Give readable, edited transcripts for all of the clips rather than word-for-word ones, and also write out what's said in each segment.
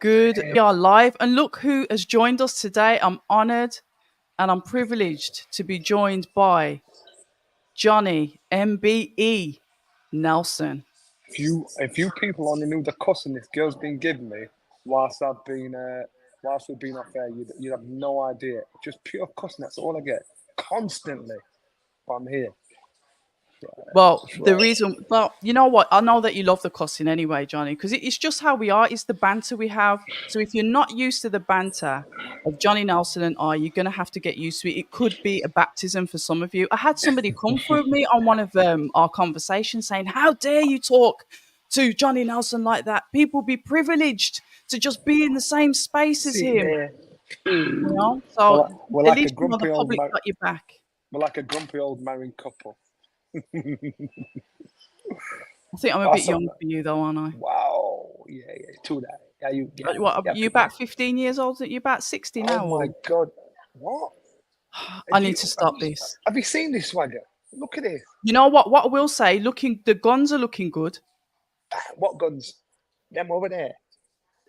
Good. We are live. And look who has joined us today. I'm honored and I'm privileged to be joined by Johnny MBE Nelson. If you people only knew the cussing this girl's been giving me whilst we've been off air, you'd have no idea. Just pure cussing. That's all I get constantly. But I'm here. Well, Right. you know what? I know that you love the cussing anyway, Johnny, because it's just how we are. It's the banter we have. So if you're not used to the banter of Johnny Nelson and I, you're going to have to get used to it. It could be a baptism for some of you. I had somebody come through me on one of our conversations saying, "How dare you talk to Johnny Nelson like that? People be privileged to just be in the same space as Sit him." there. You know, so We're at like a least you know the grumpy old public got your back. married couple. I think I'm a bit Awesome. young for you, though, aren't I? Wow. Yeah. True that. What are Yeah. you about 15 years old? You about 60 Oh now? my Or God. What? I need to stop this. Have you seen this swagger? Look at this. You know what? What I will say, the guns are looking good. What guns? Them over there.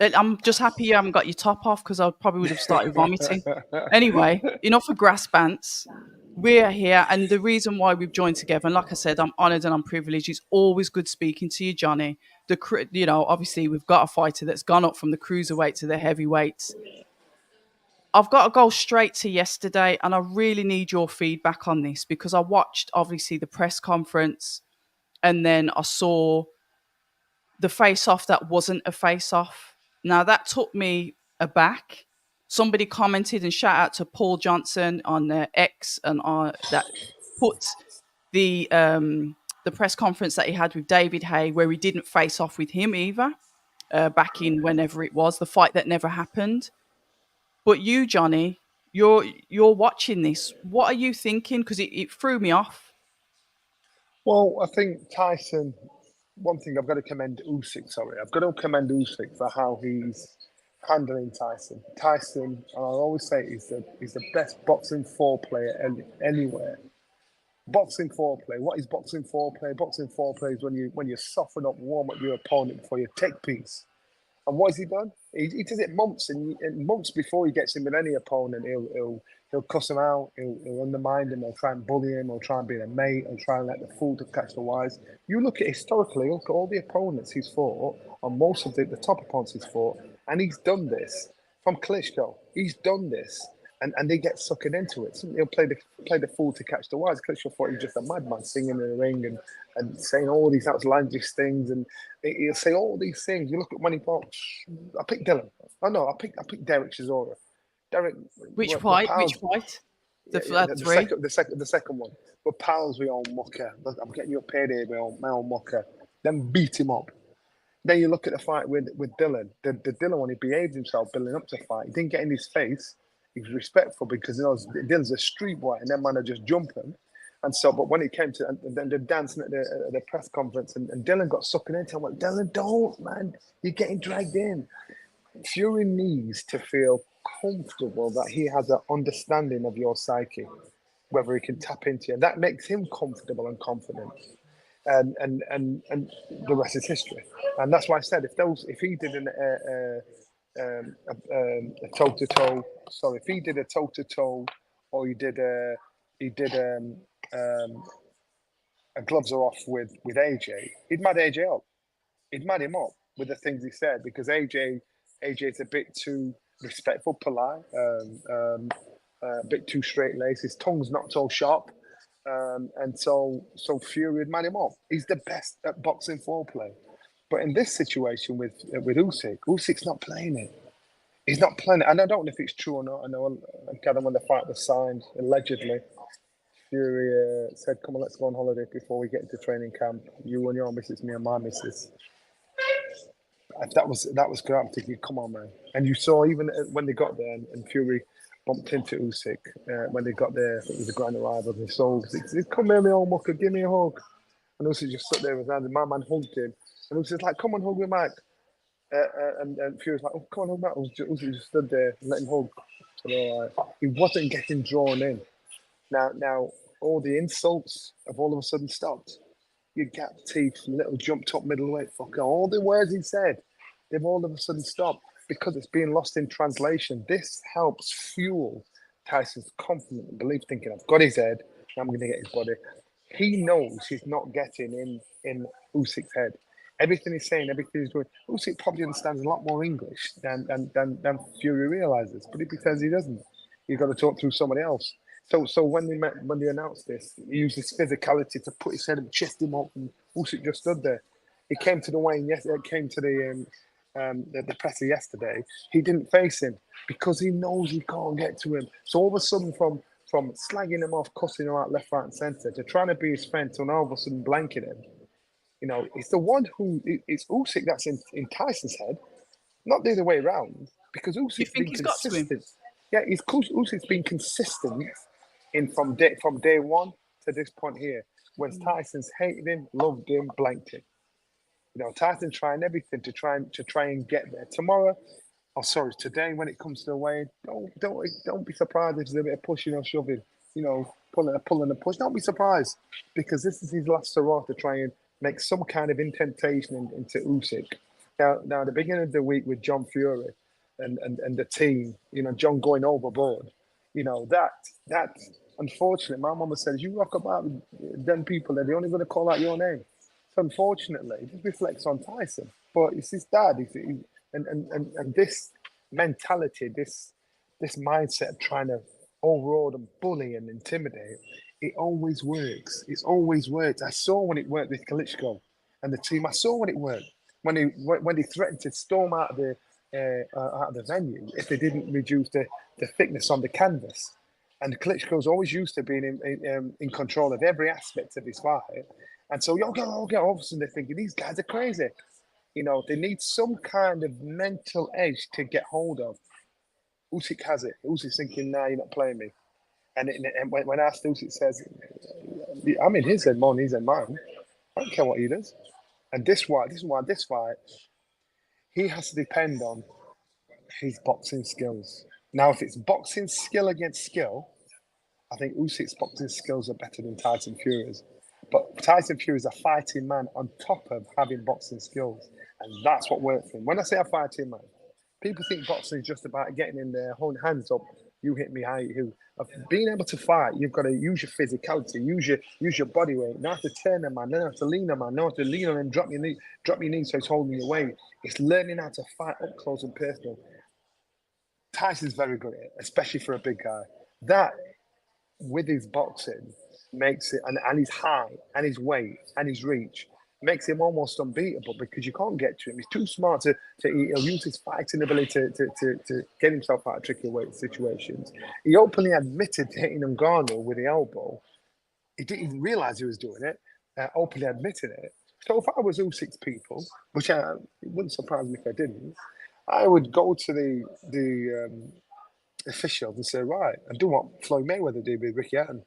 I'm just happy you haven't got your top off because I probably would have started vomiting. Anyway, enough of grass bants. We're here, and the reason why we've joined together, and like I said, I'm honoured and I'm privileged. It's always good speaking to you, Johnny. Obviously we've got a fighter that's gone up from the cruiserweight to the heavyweights. I've got to go straight to yesterday, and I really need your feedback on this because I watched obviously the press conference, and then I saw the face-off that wasn't a face-off. Now that took me aback. Somebody commented, and shout out to Paul Johnson on X and that put the press conference that he had with David Haye, where he didn't face off with him either, back in whenever it was, the fight that never happened. But you, Johnny, you're watching this. What are you thinking? Because it threw me off. Well, I think Tyson. One thing I've got to commend Usyk. Sorry, I've got to commend Usyk for how he's handling Tyson. Tyson, and I'll always say, he's the best boxing foreplayer anywhere. Boxing foreplay. What is boxing foreplay? Boxing foreplay is when you soften up, warm up your opponent before you take piece. And what has he done? He does it months and months before he gets in with any opponent. He'll cuss him out. He'll undermine him. He'll try and bully him. He'll try and be a mate. He'll try and let the fool to catch the wise. You look at historically, look at all the opponents he's fought, or most of the top opponents he's fought, and he's done this. From Klitschko, he's done this. And they get suckered into it. He'll play the fool to catch the wise. Klitschko thought he was just a madman singing in the ring and saying all these outlandish things, and he'll say all these things. You look at when he fought. I picked Dylan. Oh no, I picked Derek Chisora. Derek. Which We're fight? pals. Which fight? The Three. second one. We're pals. We all mucker. Look, I'm getting you a payday. My old mucker. Then beat him up. Then you look at the fight with Dylan. The Dylan one, he behaved himself building up to the fight. He didn't get in his face. He was respectful because Dylan's a street boy, and then man are just jumping. And so, but when it came to then they're dancing at the press conference, and Dylan got sucking into him. Like, Dylan, don't, man, you're getting dragged in. Fury needs to feel comfortable that he has an understanding of your psyche, whether he can tap into you. And that makes him comfortable and confident. And the rest is history. And that's why I said if he did a toe to toe, sorry, if he did a toe to toe, or he did a gloves are off with AJ, he'd mad AJ up. He'd mad him up with the things he said because AJ's a bit too respectful, polite, a bit too straight laced. His tongue's not so sharp. And so Fury would man him up. He's the best at boxing foreplay. But in this situation with Usyk's not playing it. He's not playing it. And I don't know if it's true or not. I know when the fight was signed, allegedly, Fury said, "Come on, let's go on holiday before we get into training camp. You and your missus, me and my missus." That was good. I'm thinking, come on, man. And you saw even when they got there and Fury bumped into Usyk when they got there. I think it was a grand arrival. They said, "Come here, me old mucker, give me a hug." And Usyk just stood there with his hand, and my man hugged him. And Usyk's like, "Come on, hug me, Mike." And Fury's like, "Oh, come on, hug Mike." Usyk just stood there and let him hug. So he wasn't getting drawn in. Now, all the insults have all of a sudden stopped. You gap teeth, little jumped up middleweight fucker, all the words he said, they've all of a sudden stopped because it's being lost in translation. This helps fuel Tyson's confident and belief, thinking, I've got his head, I'm going to get his body. He knows he's not getting in Usyk's head. Everything he's saying, everything he's doing, Usyk probably understands a lot more English than Fury realizes, but he pretends he doesn't. You've got to talk through somebody else. So when they announced this, he used his physicality to put his head and chest him up, and Usyk just stood there. He came to the weigh-in yesterday, came to the presser yesterday. He didn't face him because he knows he can't get to him. So all of a sudden, from slagging him off, cussing him out left, right, and centre, to trying to be his friend, to now all of a sudden blanking him. You know, it's the one who it's Usyk that's in Tyson's head, not the other way around. Because Usyk's been consistent. Yeah, Usyk's been consistent from day one to this point here. When Tyson's hated him, loved him, blanked him. You know, Tyson's trying everything to try and get there. Today, when it comes to the weigh, don't be surprised if there's a bit of pushing or shoving. You know, pulling and push. Don't be surprised, because this is his last hurrah to try and make some kind of indentation into Usyk. Now, at the beginning of the week with John Fury and the team, you know, John going overboard, you know, that unfortunately, my mama says, you rock about them people, they're only going to call out your name. So unfortunately, it just reflects on Tyson. But it's his dad. And this mentality, this mindset of trying to override and bully and intimidate, it always works. It's always worked. I saw when it worked with Klitschko and the team. I saw when it worked. When he threatened to storm out of the venue if they didn't reduce the thickness on the canvas. And Klitschko's always used to being in control of every aspect of his fight. And so, all of a sudden they're thinking, these guys are crazy. You know, they need some kind of mental edge to get hold of. Usyk has it. Usyk's thinking, nah, you're not playing me. And when asked, Usyk says, I'm in his head more than he's in mine. I don't care what he does. And this fight, he has to depend on his boxing skills. Now, if it's boxing skill against skill, I think Usyk's boxing skills are better than Tyson Fury's. But Tyson Fury is a fighting man on top of having boxing skills. And that's what works for him. When I say a fighting man, people think boxing is just about getting in there, holding hands up, you hit me, I hit you. Being able to fight, you've got to use your physicality, use your body weight. Not have to turn a man, not have to lean a man, not have to lean on him, drop your knee so it's holding your weight. It's learning how to fight up close and personal. Tyson's very good at it, especially for a big guy. That, with his boxing, makes it, and his height, and his weight, and his reach, makes him almost unbeatable because you can't get to him. He's too smart to he'll use his fighting ability to get himself out of tricky weight situations. He openly admitted to hitting Ngannou with the elbow. He didn't even realize he was doing it, openly admitted it. So if I was Usyk's people, which it wouldn't surprise me if I didn't, I would go to the officials and say, right, and do what Floyd Mayweather did with Ricky Hatton.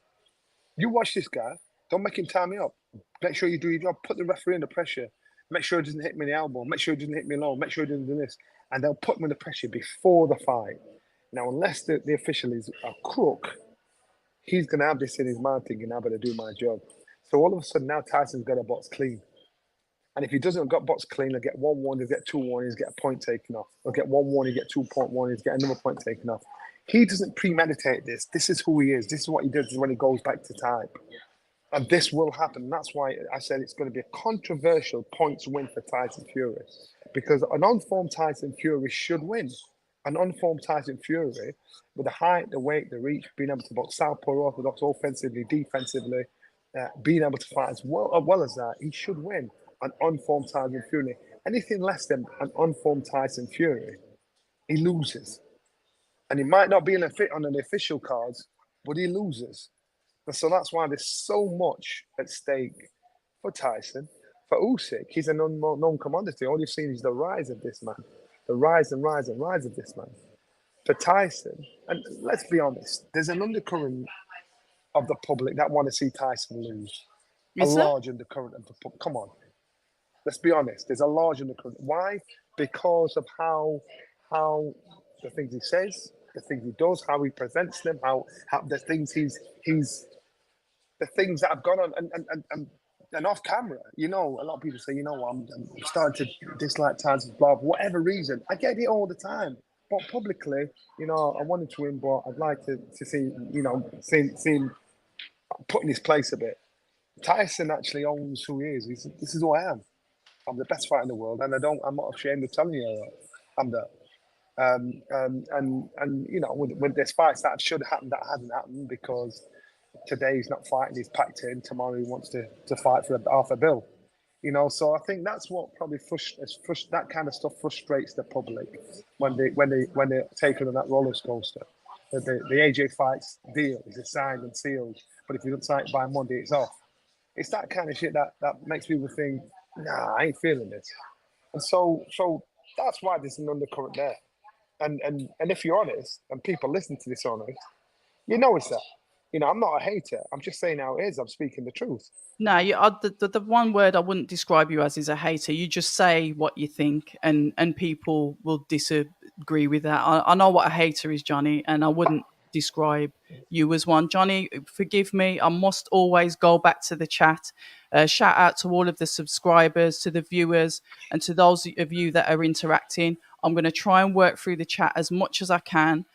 You watch this guy. Don't make him tie me up. Make sure you do your job. Put the referee under pressure. Make sure he doesn't hit me in the elbow. Make sure he doesn't hit me low. Make sure he doesn't do this. And they'll put him under pressure before the fight. Now, unless the official is a crook, he's going to have this in his mind thinking, I'm going to do my job. So all of a sudden, now Tyson's got a box clean. And if he doesn't got box clean, he'll get 1-1, he'll get 2-1, he'll get a point taken off. He'll get 1-1, he'll get 2.1, he'll get another point taken off. He doesn't premeditate this. This is who he is. This is what he does when he goes back to type. And this will happen. That's why I said it's going to be a controversial points win for Tyson Fury. Because an unformed Tyson Fury should win. An unformed Tyson Fury, with the height, the weight, the reach, being able to box southpaw, orthodox, offensively, defensively, being able to fight as well as that, he should win. An unformed Tyson Fury. Anything less than an unformed Tyson Fury, he loses. And he might not be on the official cards, but he loses. And so that's why there's so much at stake for Tyson. For Usyk, he's an unknown commodity. All you've seen is the rise of this man. The rise and rise and rise of this man. For Tyson, and let's be honest, there's an undercurrent of the public that want to see Tyson lose. Large undercurrent of the public. Come on. Let's be honest. There's a large undercurrent. Why? Because of how the things he says, the things he does, how he presents them, how the things the things that have gone on, and and off camera, you know, a lot of people say, you know, I'm starting to dislike Tyson, blah, for whatever reason. I get it all the time. But publicly, you know, I wanted to win, but I'd like to see, you know, see him put in his place a bit. Tyson actually owns who he is. This is who I am. I'm the best fighter in the world, and I'm not ashamed of telling you that. I'm that. And you know, with this fights that should happen, that hasn't happened because today he's not fighting, he's packed in. Tomorrow he wants to fight for half a bill. You know, so I think that's what probably that kind of stuff frustrates the public when they're taken on that roller coaster. The AJ fights deal is signed and sealed, but if you don't sign it by Monday, it's off. It's that kind of shit that makes people think, nah, I ain't feeling this. And so that's why there's an undercurrent there. And if you're honest, and people listen to this honest, you know it's that. You know, I'm not a hater. I'm just saying how it is. I'm speaking the truth. No, the one word I wouldn't describe you as is a hater. You just say what you think, and people will disagree with that. I know what a hater is, Johnny, and I wouldn't describe you as one. Johnny, forgive me. I must always go back to the chat. Shout out to all of the subscribers, to the viewers, and to those of you that are interacting. I'm going to try and work through the chat as much as I can.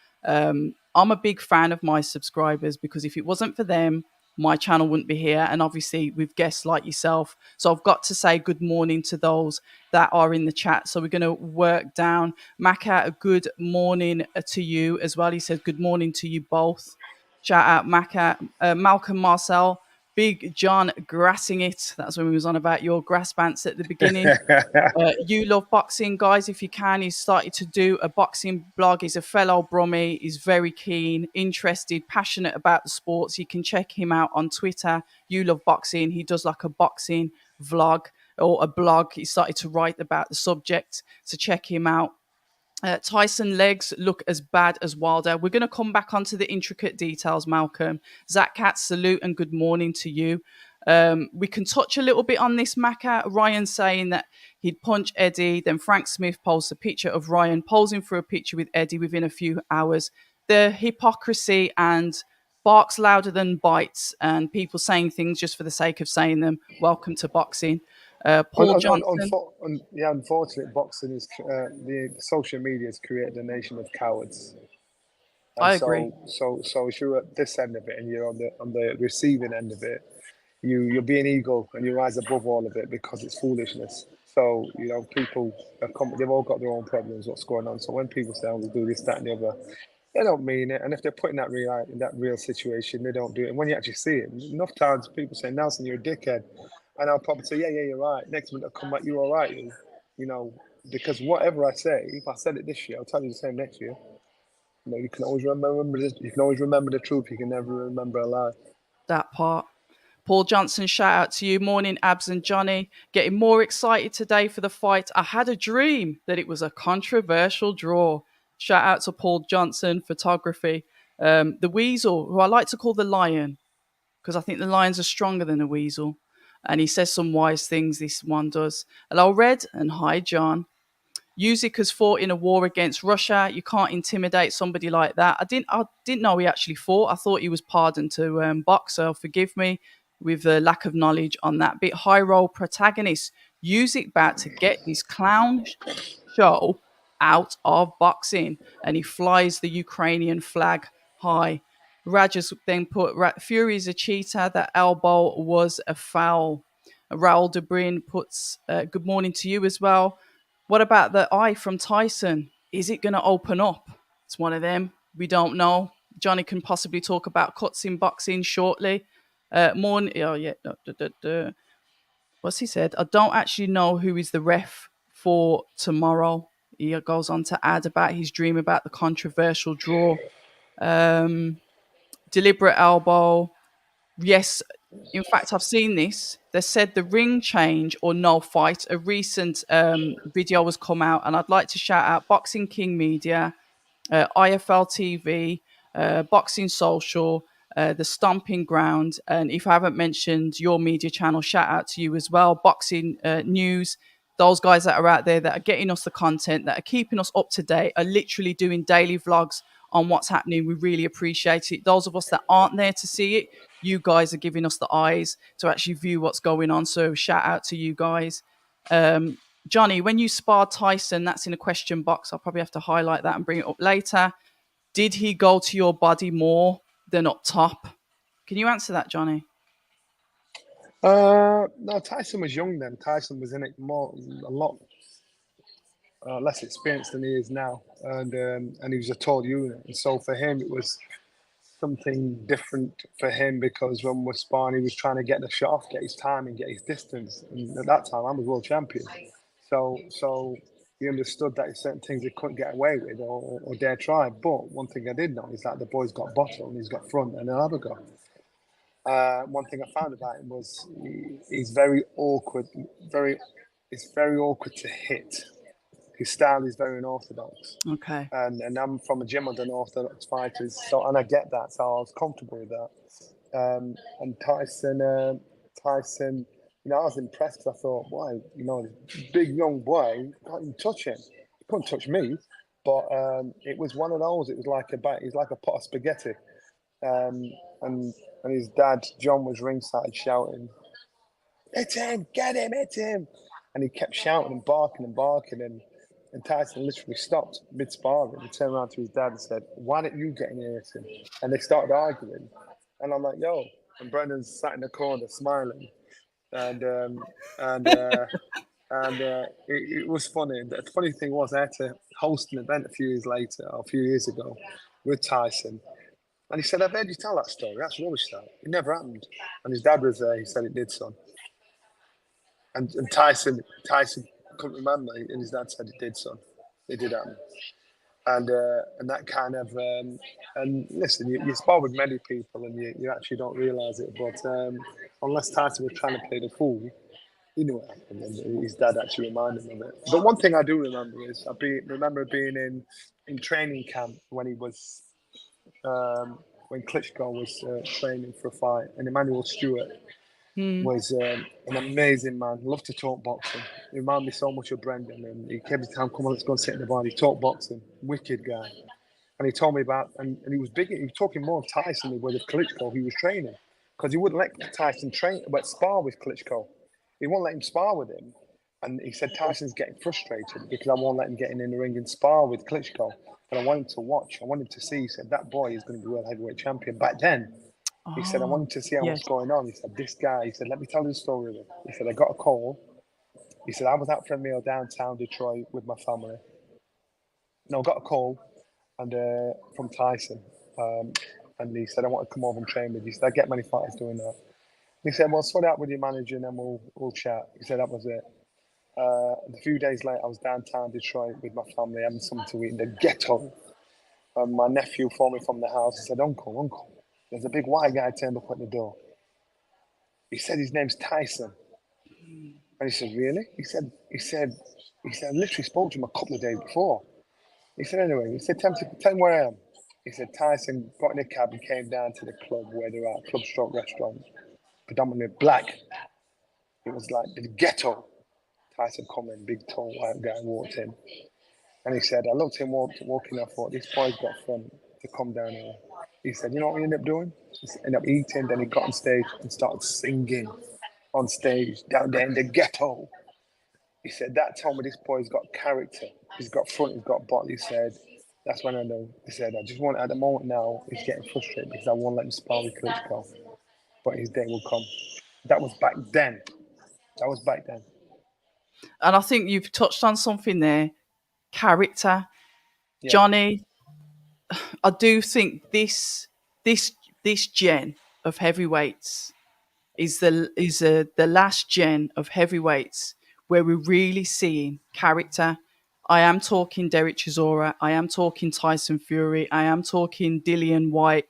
I'm a big fan of my subscribers because if it wasn't for them, my channel wouldn't be here. And obviously with guests like yourself. So I've got to say good morning to those that are in the chat. So we're going to work down. Maka, a good morning to you as well. He says good morning to you both. Shout out Maka. Malcolm Marcel. Big John grassing it. That's when we was on about your grass pants at the beginning. You love boxing, guys. If you can, he's started to do a boxing blog. He's a fellow Brummie. He's very keen, interested, passionate about the sports. You can check him out on Twitter. You love boxing. He does like a boxing vlog or a blog. He started to write about the subject, so check him out. Tyson legs look as bad as Wilder. We're going to come back onto the intricate details, Malcolm. Zach Katz, salute and good morning to you. We can touch a little bit on this, Maka. Ryan saying that he'd punch Eddie. Then Frank Smith posts a picture of Ryan posing for a picture with Eddie within a few hours. The hypocrisy and barks louder than bites, and people saying things just for the sake of saying them. Welcome to boxing. Paul Johnson. Unfortunately, boxing is the social media has created a nation of cowards. And I agree. So if you're at this end of it and you're on the receiving end of it, you'll be an eagle and you rise above all of it because it's foolishness. So you know, people they've all got their own problems. What's going on? So when people say, "Oh, we'll do this, that, and the other," they don't mean it. And if they're put in that real situation, they don't do it. And when you actually see it, enough times people say, "Nelson, you're a dickhead." And I'll probably say, yeah, you're right. Next minute I'll come back, you're all right. You know, because whatever I say, if I said it this year, I'll tell you the same next year. You know, you can always remember this. You can always remember the truth. You can never remember a lie. That part. Paul Johnson, shout out to you. Morning, Abs and Johnny. Getting more excited today for the fight. I had a dream that it was a controversial draw. Shout out to Paul Johnson, photography. The Weasel, who I like to call the Lion, because I think the lions are stronger than the weasel. And he says some wise things, this one does. Hello, Red, and hi, John. Usyk has fought in a war against Russia. You can't intimidate somebody like that. I didn't know he actually fought. I thought he was pardoned to box, so forgive me with the lack of knowledge on that bit. High roll protagonist. Usyk about to get this clown show out of boxing. And he flies the Ukrainian flag high. Rajas then put Fury is a cheater. That elbow was a foul. Raul Debrin puts good morning to you as well. What about the eye from Tyson? Is it going to open up? It's one of them. We don't know. Johnny can possibly talk about cuts in boxing shortly. What's he said? I don't actually know who is the ref for tomorrow. He goes on to add about his dream about the controversial draw. Deliberate elbow. Yes, in fact, I've seen this. They said the ring change or no fight. A recent video has come out, and I'd like to shout out Boxing King Media, IFL TV, Boxing Social, the Stomping Ground. And if I haven't mentioned your media channel, shout out to you as well. Boxing News. Those guys that are out there that are getting us the content, that are keeping us up to date, are literally doing daily vlogs on what's happening. We really appreciate it. Those of us that aren't there to see it, you guys are giving us the eyes to actually view what's going on. So shout out to you guys. Johnny, when you sparred Tyson, that's in a question box. I'll probably have to highlight that and bring it up later. Did he go to your body more than up top? Can you answer that, Johnny? No, Tyson was young then. Tyson was in it a lot less experienced than he is now, and he was a tall unit. And so for him, it was something different for him because when we're sparring, he was trying to get the shot off, get his time, and get his distance. And at that time, I was world champion, so he understood that certain things he couldn't get away with or dare try. But one thing I did know is that the boy's got bottom, and he's got front, and he'll have a go. One thing I found about him was he's very awkward. It's very awkward to hit. His style is very unorthodox. Okay. And I'm from a gym of unorthodox fighters, so and I get that, so I was comfortable with that. And Tyson, I was impressed because I thought, why, big young boy, can't even touch him. He couldn't touch me, but it was one of those. It was like he's like a pot of spaghetti. And his dad John was ringside shouting, "Hit him! Get him! Hit him!" And he kept shouting and barking and Tyson literally stopped mid sparring. He turned around to his dad and said, "Why don't you get in here?" And they started arguing, and I'm like, "Yo!" And Brendan's sat in the corner smiling, and it was funny. The funny thing was, I had to host an event a few years ago, with Tyson. And he said, "I've heard you tell that story. That's rubbish, that. It never happened." And his dad was there. He said, "It did, son." And Tyson couldn't remember. And his dad said, "It did, son. It did happen." And that kind of and listen, you spar with many people, and you actually don't realise it. But unless Tyson was trying to play the fool, he knew what happened, and his dad actually reminded him of it. But one thing I do remember is remember being in training camp when he was. When Klitschko was training for a fight, and Emmanuel Stewart was an amazing man. Loved to talk boxing. He reminded me so much of Brendan, and he every time, "Come on, let's go and sit in the bar." He talked boxing, wicked guy. And he told me about, and he was big. He was talking more of Tyson than with Klitschko. He was training because he wouldn't let Tyson spar with Klitschko. He won't let him spar with him. And he said, "Tyson's getting frustrated because I won't let him get in the ring and spar with Klitschko. But I want him to watch. I want him to see." He said, "That boy is going to be world heavyweight champion." Back then, he said, "I want him to see what's going on." He said, "This guy," he said, "let me tell you the story of him." He said, "I got a call." He said, "I was out for a meal downtown Detroit with my family. No, I got a call and from Tyson. And he said, I want to come over and train with you." He said, "I get many fighters doing that." He said, "Well, sort it out with your manager and then we'll chat." He said, that was it. A few days later, I was downtown Detroit with my family having something to eat in the ghetto. And my nephew phoned me from the house. He said, Uncle, there's a big white guy turned up at the door. He said his name's Tyson." And he said, "Really?" He said, "I literally spoke to him a couple of days before." He said, "Anyway," he said, tell him where I am." He said, Tyson got in a cab and came down to the club where they're at, club stroke restaurant, predominantly black. It was like the ghetto. Tyson come in, big tall white guy walked in. And he said, I looked at him walking, I thought, this boy's got front to come down here. He said, "You know what he ended up doing?" He ended up eating, then he got on stage and started singing on stage down there in the ghetto. He said, "That told me this boy's got character. He's got front, he's got bottom." He said, "That's when I know." He said, "I just want, at the moment now, he's getting frustrated because I won't let him spar with Klitschko. But his day will come." That was back then. And I think you've touched on something there. Character. Yeah. Johnny, I do think this gen of heavyweights is the last gen of heavyweights where we're really seeing character. I am talking Derek Chisora. I am talking Tyson Fury. I am talking Dillian White.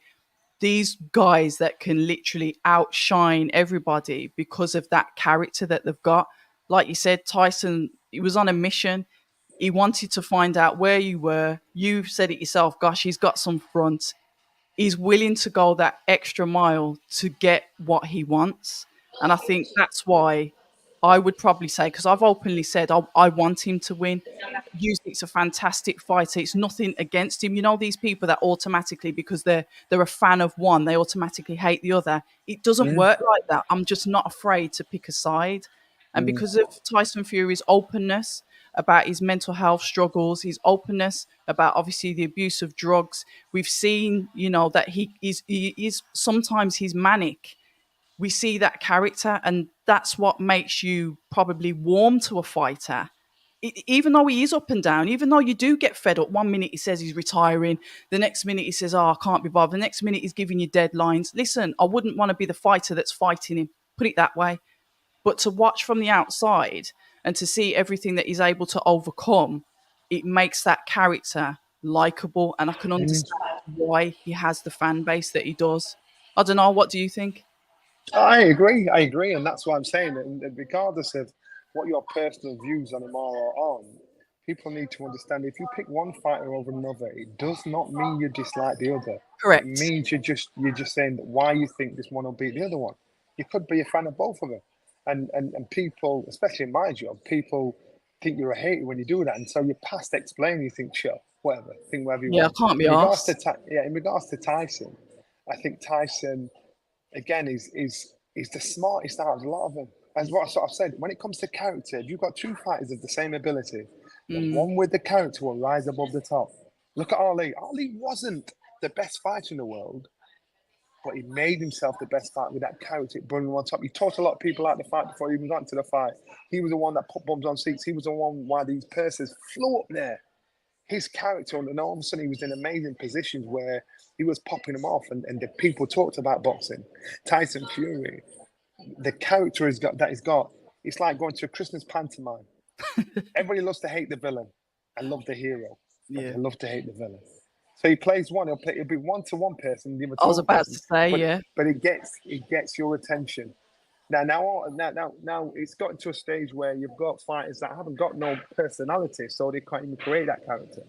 These guys that can literally outshine everybody because of that character that they've got. Like you said, Tyson, he was on a mission. He wanted to find out where you were. You said it yourself. Gosh, he's got some front. He's willing to go that extra mile to get what he wants. And I think that's why I would probably say, because I've openly said I want him to win. Usyk's a fantastic fighter. It's nothing against him. You know, these people that automatically, because they're a fan of one, they automatically hate the other. It doesn't Mm, work like that. I'm just not afraid to pick a side. And mm, because of Tyson Fury's openness about his mental health struggles, his openness about obviously the abuse of drugs, we've seen, that he is sometimes he's manic. We see that character, and that's what makes you probably warm to a fighter. Even though he is up and down, even though you do get fed up. One minute he says he's retiring, the next minute he says, "Oh, I can't be bothered." The next minute he's giving you deadlines. Listen, I wouldn't want to be the fighter that's fighting him. Put it that way. But to watch from the outside and to see everything that he's able to overcome, it makes that character likable, and I can mm. understand why he has the fan base that he does. I don't know. What do you think? I agree, and that's what I'm saying. And regardless of what your personal views on him are on, people need to understand if you pick one fighter over another, it does not mean you dislike the other. It Correct. means you're just saying that why you think this one will beat the other one. You could be a fan of both of them, and people, especially in my job, people think you're a hater when you do that, and so you past explain. You think, sure, whatever, think whatever you Yeah, I want. can't be In regards to asked. in regards to Tyson, I think Tyson again is the smartest out of a lot of them. As what I sort of said, when it comes to character, if you've got two fighters of the same ability, the Mm, one with the character will rise above the top. Look at Ali. Ali wasn't the best fighter in the world, but he made himself the best fighter with that character, bringing him on top. He taught a lot of people out the fight before he even got into the fight. He was the one that put bums on seats. He was the one why these purses flew up there. His character, and all of a sudden he was in amazing positions where he was popping them off, and the people talked about boxing. Tyson Fury, the character he's got, it's like going to a Christmas pantomime. Everybody loves to hate the villain and love the hero, but yeah. they love to hate the villain. So he plays one. He'll be one to one person, the other I to was other about to person, say, but yeah. it gets your attention. Now, it's gotten to a stage where you've got fighters that haven't got no personality, so they can't even create that character.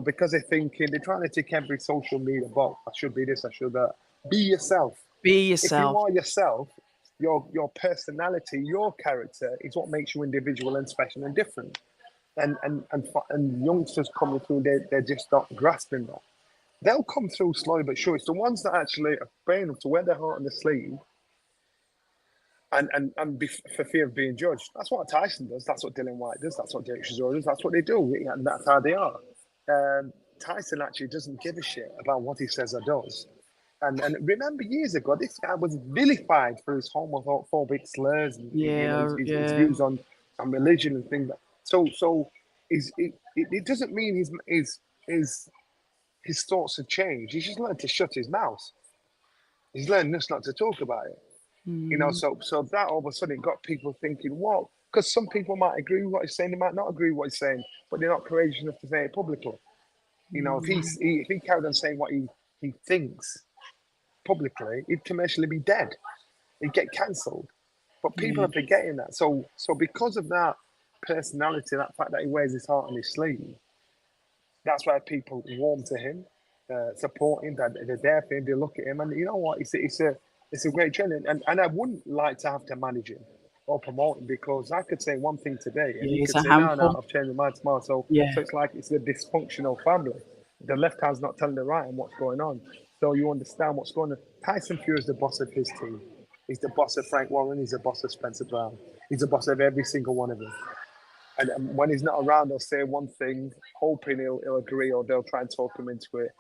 Because they're trying to tick every social media box. I should be this, I should that. Be yourself. Be If you yourself. are yourself, your personality, your character is what makes you individual and special and different. And youngsters coming through, they're just not grasping that. They'll come through slowly but sure. It's the ones that actually are brave enough to wear their heart on the sleeve and for fear of being judged. That's what Tyson does. That's what Dylan White does. That's what Derek Chisora does. That's what they do, and that's how they are. Tyson actually doesn't give a shit about what he says or does. And remember, years ago, this guy was vilified for his homophobic slurs and Yeah, his yeah. views on religion and things. So it doesn't mean his thoughts have changed. He's just learned to shut his mouth. He's learned just not to talk about it. Mm, So that all of a sudden got people thinking, what? Because some people might agree with what he's saying, they might not agree with what he's saying, but they're not courageous enough to say it publicly. If he carried on saying what he thinks publicly, he'd commercially be dead. He'd get cancelled. But people yeah. are forgetting that. So because of that personality, that fact that he wears his heart on his sleeve, that's why people warm to him, support him, that they're there for him, they look at him, and you know what? It's a great training, and I wouldn't like to have to manage him or promote him because I could say one thing today, and he Yeah, it's could a say, no, handful. I've changed my mind tomorrow. Yeah. So it's like it's a dysfunctional family. The left hand's not telling the right and what's going on. So you understand what's going on. Tyson Fury is the boss of his team. He's the boss of Frank Warren. He's the boss of Spencer Brown. He's the boss of every single one of them. And when he's not around, they'll say one thing, hoping he'll agree, or they'll try and talk him into it.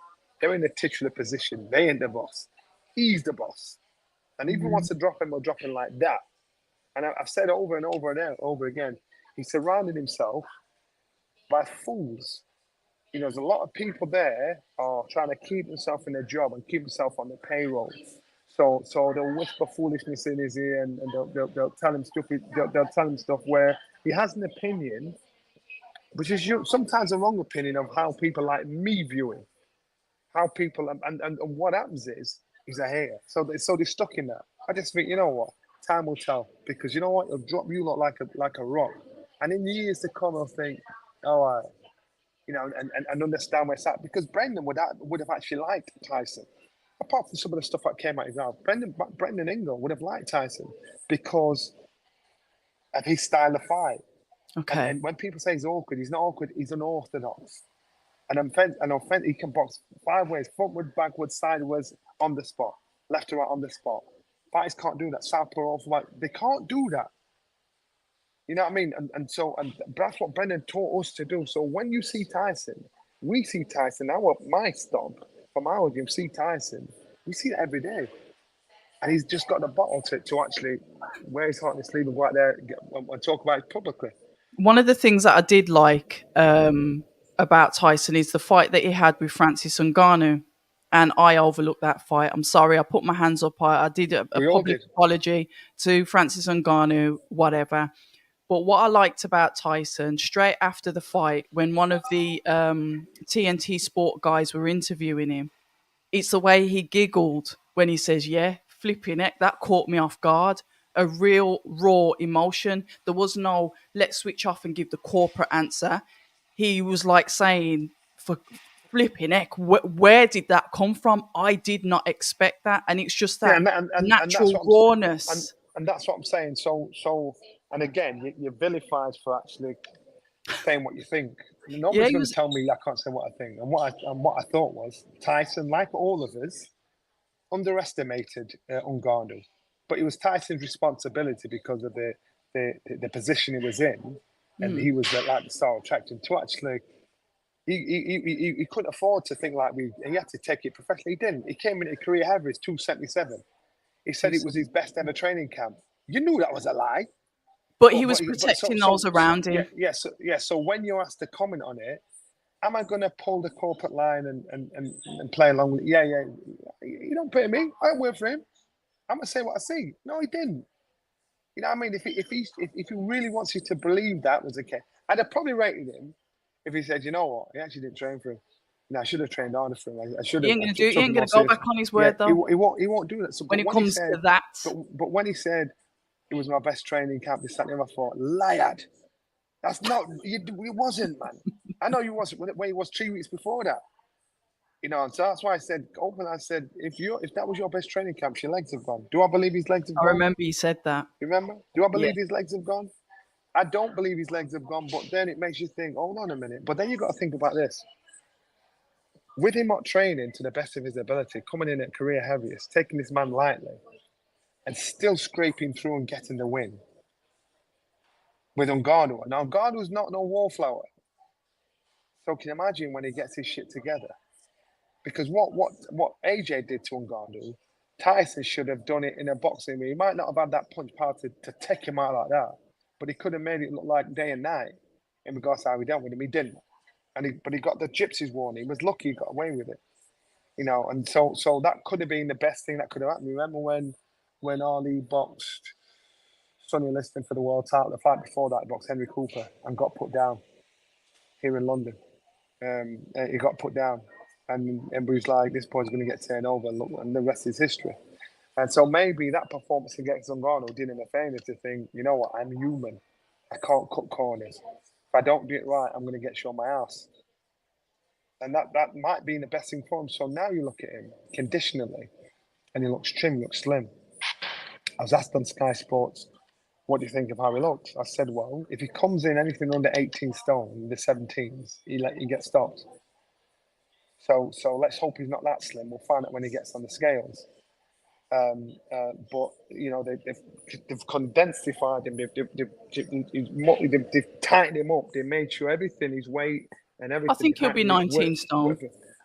They're in a titular position. They ain't the boss. He's the boss. And if he wants Mm, to drop him, he'll drop him like that. And I've said over and over and over again, he's surrounded himself by fools. There's a lot of people there are trying to keep themselves in their job and keep themselves on the payroll. So they'll whisper foolishness in his ear, and they'll tell him stupid. They'll tell him stuff where he has an opinion, which is sometimes a wrong opinion of how people like me view him. How people and what happens is he's a hater. So they're stuck in that. I just think, you know what, time will tell, because you know what, it'll drop you lot like a rock, and in the years to come, I'll think, all right, and understand where it's at, because Brendan would have actually liked Tyson. Apart from some of the stuff that came out of his mouth, Brendan Ingle would have liked Tyson because of his style of fight. Okay. And when people say he's awkward, he's not awkward. He's unorthodox. He can box 5 ways: frontward, backward, sideways, on the spot, left to right on the spot. Fighters can't do that. Southpaw, off right. They can't do that. You know what I mean? And that's what Brennan taught us to do. So when you see Tyson, we see Tyson. My stop from our audience see Tyson. We see it every day, and he's just got the bottle to actually wear his heart on his sleeve and go out there and talk about it publicly. One of the things that I did like about Tyson is the fight that he had with Francis Ngannou. And I overlooked that fight. I'm sorry. I put my hands up. I did a We all public did. apology to Francis Ngannou, whatever. But what I liked about Tyson, straight after the fight, when one of the TNT Sport guys were interviewing him, it's the way he giggled when he says, yeah, flipping it. That caught me off guard. A real raw emotion. There was no, let's switch off and give the corporate answer. He was like saying, for flipping heck, where did that come from? I did not expect that. And it's just that And that's natural what rawness. and that's what I'm saying. And again, you're vilified for actually saying what you think. Yeah, Nobody's going to tell me I can't say what I think. And what I thought was Tyson, like all of us, underestimated Ngannou, but it was Tyson's responsibility because of the position he was in, and he was like the star attracting to actually. He couldn't afford to think like he had to take it professionally. He didn't. He came into career average 277. He said it was his best ever training camp. You knew that was a lie. But he was protecting those around him. So when you're asked to comment on it, am I going to pull the corporate line and play along with it? Yeah. You don't pay me. I don't work for him. I'm going to say what I see. No, he didn't. You know what I mean? If he really wants you to believe that was the case, I'd have probably rated him if he said, you know what, he actually didn't train for him. No, I should have trained harder for him. I should have. He ain't going to go back on his word, though. He won't do that. So, when it comes to that. But when he said it was my best training camp, this, that, and the other, I thought, liar. That's not. It wasn't, man. I know you wasn't where he was 3 weeks before that. You know, and so that's why I said, if that was your best training camp, your legs have gone. Do I believe his legs have gone? I remember you said that. Remember? Do I believe his legs have gone? I don't believe his legs have gone, but then it makes you think, hold on a minute. But then you've got to think about this. With him not training to the best of his ability, coming in at career heaviest, taking this man lightly, and still scraping through and getting the win with Ngannou. Now, Ngannou's not no wallflower. So can you imagine when he gets his shit together? Because what AJ did to Ngannou, Tyson should have done it in a boxing ring. He might not have had that punch power to take him out like that, but he could have made it look like day and night in regards to how he dealt with him. He didn't. But he got the Gypsy's warning. He was lucky he got away with it. You know, and so that could have been the best thing that could have happened. Remember when Ali boxed Sonny Liston for the world title? The fight before that, he boxed Henry Cooper and got put down here in London. He got put down. And everybody's like, this boy's going to get turned over, and the rest is history. And so maybe that performance against Ngannou did him a favour to think, you know what, I'm human. I can't cut corners. If I don't do it right, I'm going to get shown my ass. And that might be the best thing for him. So now you look at him conditionally, and he looks trim, looks slim. I was asked on Sky Sports, what do you think of how he looks? I said, well, if he comes in anything under 18 stone, the 17s, he gets stopped. So let's hope he's not that slim. We'll find out when he gets on the scales. But you know they've condensified him. They've tightened him up. They made sure everything, his weight and everything. I think he'll be 19 stone.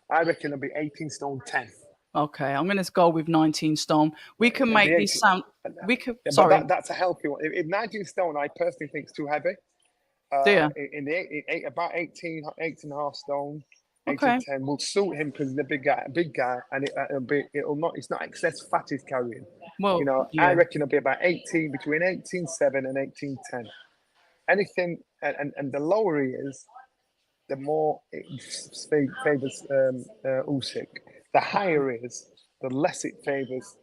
I reckon he'll be 18 stone 10. Okay, I'm going to go with 19 stone. We can make this sound. We could. Yeah, sorry, that's a healthy one. If 19 stone, I personally think it's too heavy. In about 18 and a half stone. 8 to 10 will suit him because he's a big guy, and it's not excess fat he's carrying. Well, you know, I reckon it'll be about 18, between 18.7 and 18.10. Anything, and the lower he is, the more it favours Usyk. The higher it is, the less it favours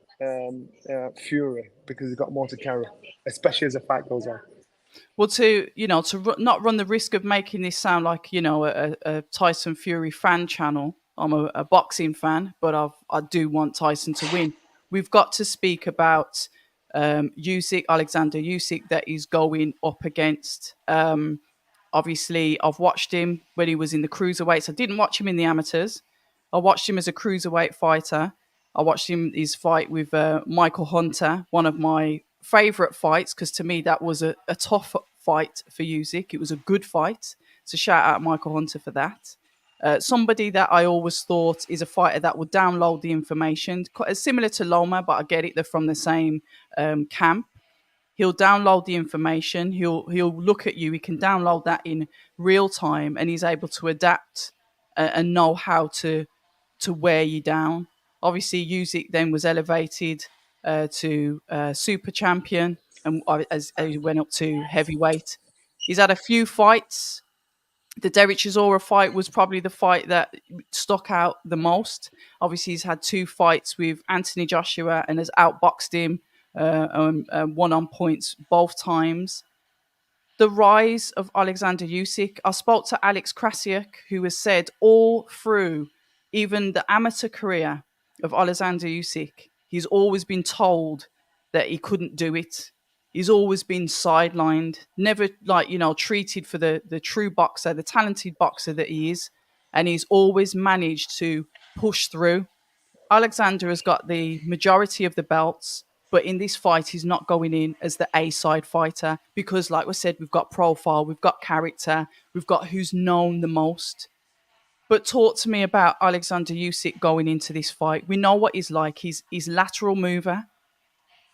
Fury, because he's got more to carry, especially as the fight goes on. Well, to not run the risk of making this sound like a Tyson Fury fan channel. I'm a boxing fan, but I do want Tyson to win. We've got to speak about Usyk, Oleksandr Usyk, that he's going up against. Obviously, I've watched him when he was in the cruiserweights. I didn't watch him in the amateurs. I watched him as a cruiserweight fighter. I watched his fight with Michael Hunter, one of my favourite fights, because to me that was a tough fight for Usyk. It was a good fight. So shout out Michael Hunter for that. Somebody that I always thought is a fighter that would download the information, similar to Loma, but I get it, they're from the same camp. He'll download the information. He'll look at you. He can download that in real time, and he's able to adapt and know how to wear you down. Obviously, Usyk then was elevated to super champion, and as he went up to heavyweight, he's had a few fights. The Derek Chisora fight was probably the fight that stuck out the most. Obviously, he's had 2 fights with Anthony Joshua and has outboxed him, won on points both times. The rise of Oleksandr Usyk. I spoke to Alex Krasiuk, who has said all through even the amateur career of Oleksandr Usyk, he's always been told that he couldn't do it. He's always been sidelined, never treated for the true boxer, the talented boxer that he is, and he's always managed to push through. Alexander has got the majority of the belts, but in this fight, he's not going in as the A-side fighter because, like we said, we've got profile, we've got character, we've got who's known the most. But talk to me about Oleksandr Usyk going into this fight. We know what he's like. He's lateral mover.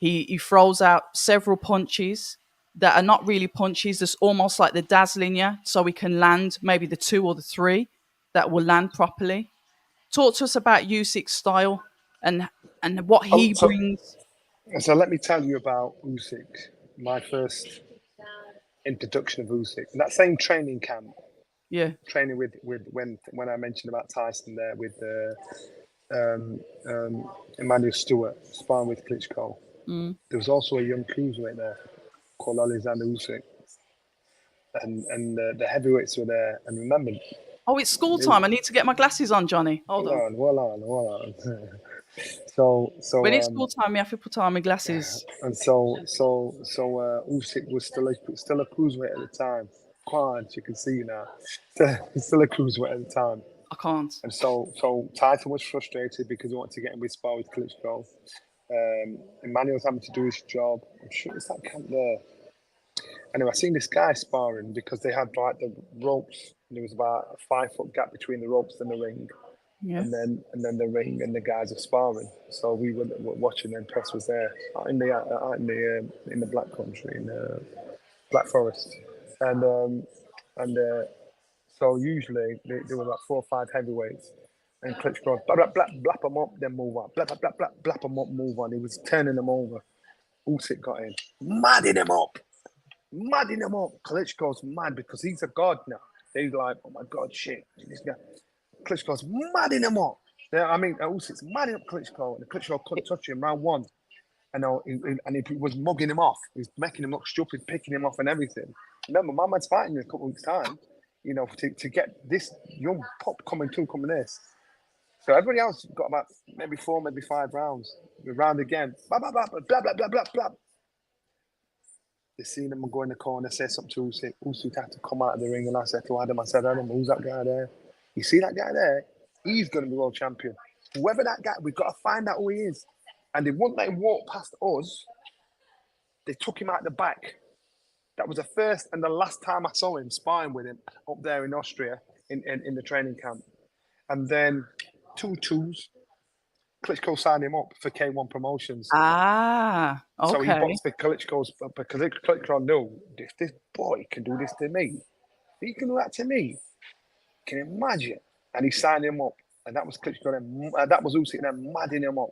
He throws out several punches that are not really punches. It's almost like they're dazzling you, so he can land maybe the 2 or the 3 that will land properly. Talk to us about Usyk's style and what he brings. So let me tell you about Usyk. My first introduction of Usyk. That same training camp. Yeah. Training with when I mentioned about Tyson there with Emmanuel Stewart sparring with Klitschko. There was also a young cruiserweight there called Oleksandr Usyk, and the heavyweights were there. And remember, it's school time. I need to get my glasses on, Johnny. Hold on. So when it's school time, you have to put on my glasses. And so Usyk was still a cruiserweight at the time. Can't you can see now, still a cruiserweight at the time. I can't. And so Tyson was frustrated because he wanted to get him with spar with Klitschko. Emmanuel's having to do his job. I'm sure it's that camp there. Anyway, I seen this guy sparring because they had like the ropes. And there was about a 5-foot gap between the ropes and the ring. Yeah. And then the ring and the guys are sparring. So we were watching, and Press was there in the Black Country in Black Forest, and so usually there were like 4 or 5 heavyweights, and Klitschko blap them up, then move on, blap them up, move on. He was turning them over. Usyk got in, madding them up. Klitschko's mad because he's a god now. He's like, oh my god, shit, this guy. Klitschko's madding him up. Usyk's madding up Klitschko, and Klitschko couldn't touch him round 1. And he was mugging him off. He was making him look stupid, picking him off and everything. Remember, my man's fighting in a couple of weeks' time, to get this young pup coming this. So everybody else got about maybe 4, maybe 5 rounds. We round again. Blah, blah, blah, blah, blah, blah, blah, blah. They seen him go in the corner, say something to Usyk. Usyk had to come out of the ring, and I said to Adam, who's that guy there? You see that guy there? He's going to be world champion. Whoever that guy, we've got to find out who he is. And they wouldn't let him walk past us. They took him out the back. That was the first and the last time I saw him sparring with him up there in Austria in the training camp. And then 2-2s, Klitschko signed him up for K1 Promotions. Ah, okay. So he boxed for Klitschko's, because Klitschko knew, if this boy can do this to me, if he can do that to me, can you imagine? And he signed him up. And that was Klitschko, that was Usyk then madding him up.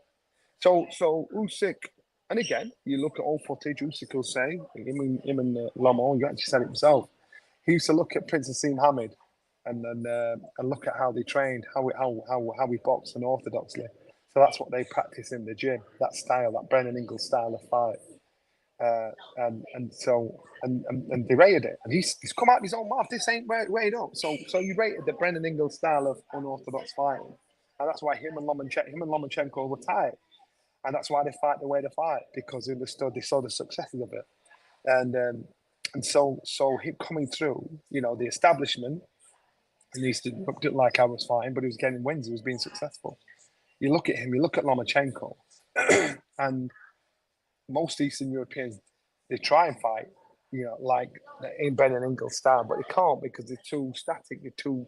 So Usyk, and again, you look at old footage, Usyk will say, him and Lamont, you actually said it himself. He used to look at Prince Nassim Hamid and look at how they trained, how we boxed unorthodoxly. So that's what they practice in the gym, that style, that Brennan Ingalls style of fight. And they rated it. And he's come out of his own mouth, this ain't rated up. So you rated the Brennan Ingalls style of unorthodox fighting. And that's why him and Lomachenko were tight. and that's why they fight the way they fight, because they saw the successes of it, and so him coming through, the establishment, at least it looked like I was fighting, but he was getting wins, he was being successful. You look at him, you look at Lomachenko, and most Eastern Europeans, they try and fight, like in Ben and Engel style, but they can't because they're too static, they're too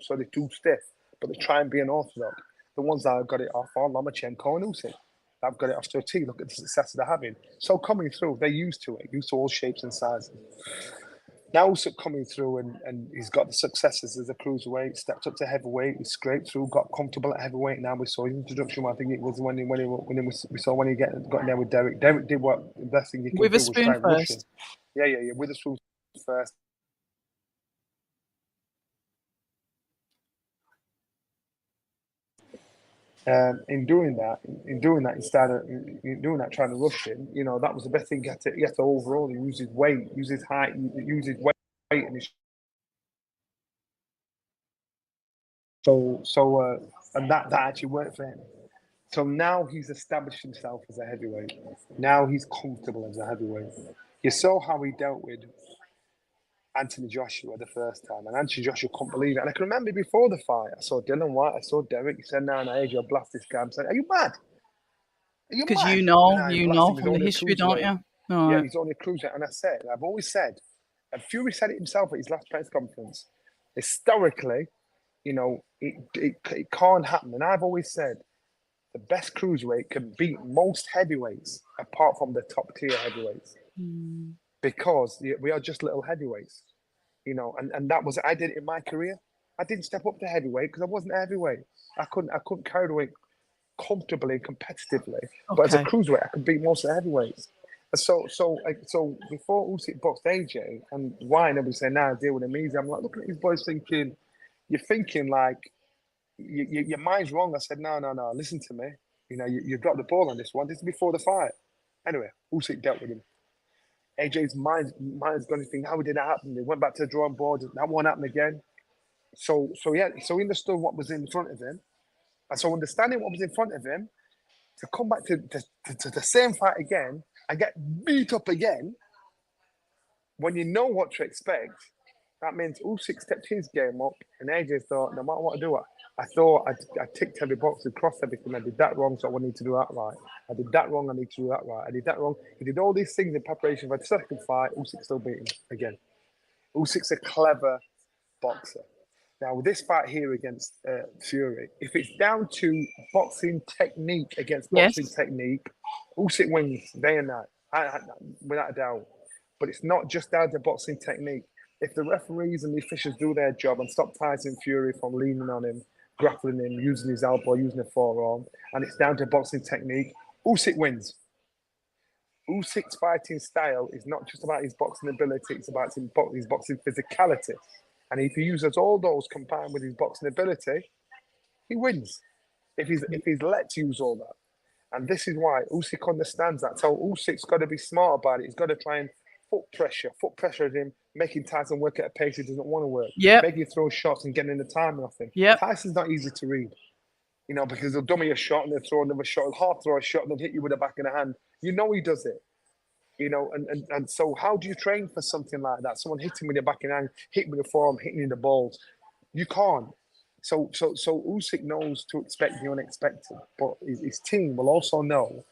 stiff. But they try and be unorthodox. The ones that have got it off are Lomachenko and Usyk. I've got it off to a T. Look at the success they're having. So coming through, they're used to it, used to all shapes and sizes. Now Usyk coming through and he's got the successes as a cruiserweight, stepped up to heavyweight, he scraped through, got comfortable at heavyweight. Now we saw his introduction. I think it was when we saw when he got in there with Derek. Derek did what the best thing he could With a do was try spoon and rush him. first. Yeah, with a spoon first. In doing that, instead of trying to rush him, that was the best thing. He had to overall use his weight, use his height, use his weight and his. And that actually worked for him. So now he's established himself as a heavyweight. Now he's comfortable as a heavyweight. You saw how he dealt with Anthony Joshua the first time, and Anthony Joshua couldn't believe it. And I can remember before the fight, I saw Dylan White, I saw Derek. He said, "No, AJ, I'll blast this guy." I'm saying, "Are you mad? Are you Because mad?" you And know, I you blast know him. He's from the only a history, don't cruiserweight. you? All Yeah, right. he's only a cruiser. And I've always said, and Fury said it himself at his last press conference, historically, it can't happen. And I've always said, the best cruiserweight can beat most heavyweights, apart from the top tier heavyweights, because we are just little heavyweights, and that was I did it in my career. I didn't step up to heavyweight because I wasn't a heavyweight. I couldn't carry the weight comfortably and competitively. But as a Okay. cruiserweight, I could beat most of the heavyweights. And so before Usyk boxed AJ, and why nobody saying, "Nah, deal with him easy." I'm like looking at these boys, thinking, you're thinking like your mind's wrong. I said, no, listen to me. You dropped the ball on this one. This is before the fight. Anyway, Usyk dealt with him. AJ's mind's gone to think, how did that happen? They went back to the drawing board. That won't happen again. So he understood what was in front of him. And so understanding what was in front of him, to come back to the same fight again and get beat up again, when you know what to expect, that means Usyk stepped his game up, and AJ thought, no matter what I do, I thought I ticked every box and crossed everything. I did that wrong, so I need to do that right. I did that wrong, I need to do that right. I did that wrong. He did all these things in preparation for the second fight. Usyk still beat him again. Usyk's a clever boxer. Now, with this fight here against Fury, if it's down to boxing technique against boxing Yes. technique, Usyk wins day and night, without a doubt. But it's not just down to boxing technique. If the referees and the officials do their job and stop Tyson Fury from leaning on him, grappling him, using his elbow, using a forearm, and it's down to boxing technique, Usyk wins. Usyk's fighting style is not just about his boxing ability, it's about his boxing physicality. And if he uses all those combined with his boxing ability, he wins. If he's let to use all that. And this is why Usyk understands that. So Usyk's got to be smart about it. He's got to try and foot pressure him, making Tyson work at a pace he doesn't want to work, Yep. making throw shots and getting the timing off him. Yep. Tyson's not easy to read, because they'll dummy a shot and they'll throw another shot, he'll half throw a shot and then hit you with the back of the hand. You know he does it. And so how do you train for something like that? Someone hitting with the back of the hand, hitting with the forearm, hitting in the balls. You can't. So Usyk knows to expect the unexpected, but his team will also know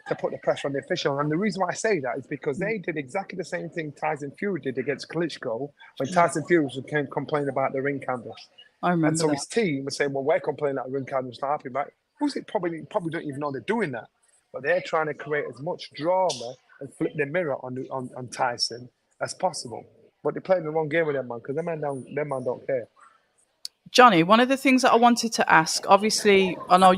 to put the pressure on the official. And the reason why I say that is because they did exactly the same thing Tyson Fury did against Klitschko when Tyson Fury was complaining about the ring canvas. I And remember so that. his team was saying, well, we're complaining about the ring canvas, not happy about it. Usyk probably don't even know they're doing that. But they're trying to create as much drama and flip the mirror on Tyson as possible. But they're playing the wrong game with them, man, because them man don't care. Johnny, one of the things that I wanted to ask, obviously, I know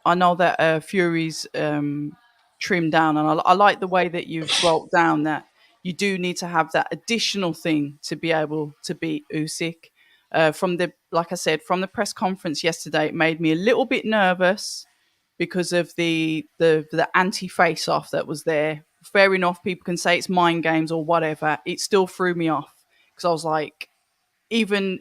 I know that Fury's trimmed down, and I like the way that you've broke down that you do need to have that additional thing to be able to beat Usyk. Like I said, from the press conference yesterday, it made me a little bit nervous because of the anti face off that was there. Fair enough, people can say it's mind games or whatever. It still threw me off because I was like, even